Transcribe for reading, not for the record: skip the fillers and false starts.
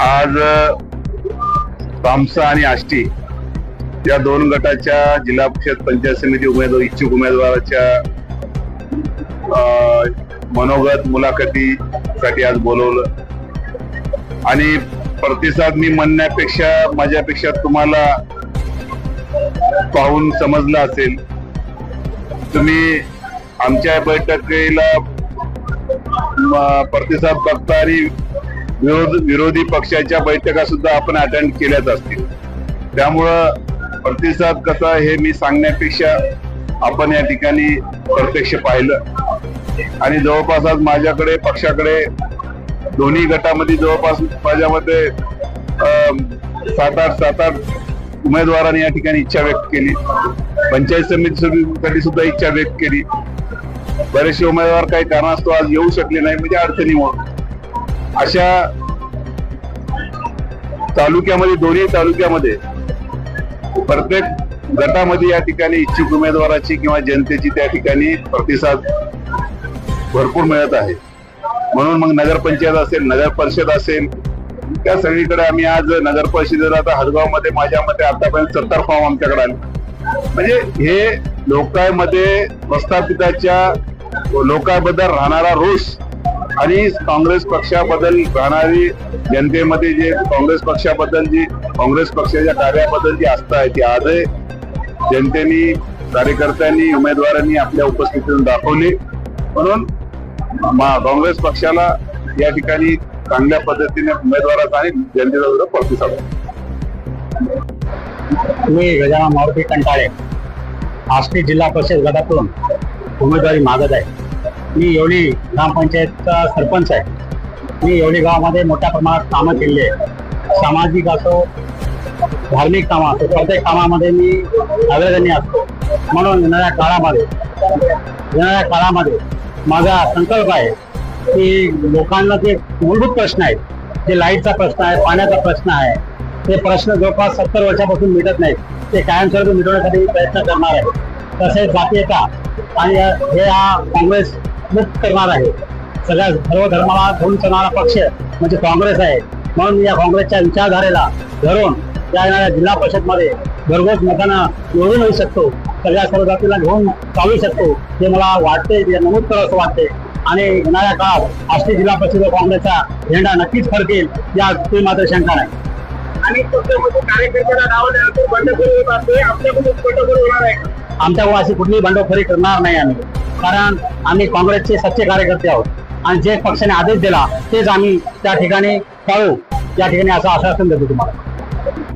आज तामसा आणि आष्टी या दोन गटाच्या जिल्हा परिषद पंचायत समिती इच्छुक उमेदवाराच्या मनोगत मुलाखतीसाठी आज बोलवलं आणि प्रतिसाद मी म्हणण्यापेक्षा माझ्यापेक्षा तुम्हाला पाहून समजलं असेल. तुम्ही आमच्या बैठकीला प्रतिसाद बघता आणि विरोधी पक्षाच्या बैठका सुद्धा आपण अटेंड केल्याच असतील. त्यामुळं प्रतिसाद कसा हे मी सांगण्यापेक्षा आपण या ठिकाणी प्रत्यक्ष पाहिलं आणि जवळपास आज माझ्याकडे पक्षाकडे दोन्ही गटामध्ये जवळपास माझ्यामध्ये 7-8 उमेदवारांनी या ठिकाणी इच्छा व्यक्त केली. पंचायत समितीसाठी सुद्धा इच्छा व्यक्त केली. बरेचसे उमेदवार काही कारणास्तव आज येऊ शकले नाही, म्हणजे अडचणीमुळे. अशा तालुक्यामध्ये दोन्ही तालुक्यामध्ये प्रत्येक गटामध्ये या ठिकाणी इच्छुक उमेदवाराची किंवा जनतेची त्या ठिकाणी प्रतिसाद भरपूर मिळत आहे. म्हणून मग नगरपंचायत असेल, नगर परिषद असेल, त्या सगळीकडे आम्ही आज नगर परिषदेला आता हदगाव मध्ये माझ्या मते आतापर्यंत 70 फॉर्म आमच्याकडे आले. म्हणजे हे लोकांमध्ये प्रस्थापिताच्या लोकांबद्दल राहणारा रोष आणि काँग्रेस पक्षाबद्दल राहणारी जनतेमध्ये जे काँग्रेस पक्षाबद्दल जी काँग्रेस पक्षाच्या कार्याबद्दल जी आस्था आहे ती आजही जनतेने, कार्यकर्त्यांनी, उमेदवारांनी आपल्या उपस्थितीतून दाखवली. म्हणून काँग्रेस पक्षाला या ठिकाणी चांगल्या पद्धतीने उमेदवाराचा आणि जनतेचा सुद्धा प्रतिसाद. मी गजानन मारुती कंटाळे आष्टी जिल्हा परिषद गटातून उमेदवारी मागत आहे. मी येवली ग्रामपंचायतचा सरपंच आहे. मी येवली गावामध्ये मोठ्या प्रमाणात कामं केली आहे. सामाजिक असो, धार्मिक कामं असो, प्रत्येक कामामध्ये मी अग्रगण्य असतो. म्हणून येणाऱ्या काळामध्ये माझा संकल्प आहे की लोकांना जे मूलभूत प्रश्न आहेत, जे लाईटचा प्रश्न आहे, पाण्याचा प्रश्न आहे, ते प्रश्न जवळपास 70 वर्षापासून मिटत नाहीत, ते कायमस्वरूपी मिटवण्यासाठी प्रयत्न करणार आहे. तसेच जातीयता आणि हे हा काँग्रेस मुक्त करणार आहे. सर्व धर्माला धरून चालणारा पक्ष म्हणजे काँग्रेस आहे. म्हणून या काँग्रेसच्या विचारधारेला धरून या जिल्हा परिषदमध्ये घरघोस मतांना निवडून येऊ शकतो, सर्व जातीला घेऊन चालू शकतो, हे मला वाटते, नमूद करावं वाटते. आणि येणाऱ्या काळात आष्टी जिल्हा परिषद काँग्रेसचा झेंडा नक्कीच फडकेल, यात मात्र शंका नाही. आणि कार्यकर्त्यांना नाव द्यायचं बंडखोरी होत असते, आपल्याकडून बंडखोरी होणार आहे? आमच्याकडून अशी कुठलीही बंडखोरी करणार नाही आम्ही, कारण आम्ही काँग्रेसचे सच्चे कार्यकर्ते आहोत आणि जे पक्षाने आदेश दिला तेच आम्ही त्या ठिकाणी पाळू, या ठिकाणी असं आश्वासन देतो तुम्हाला.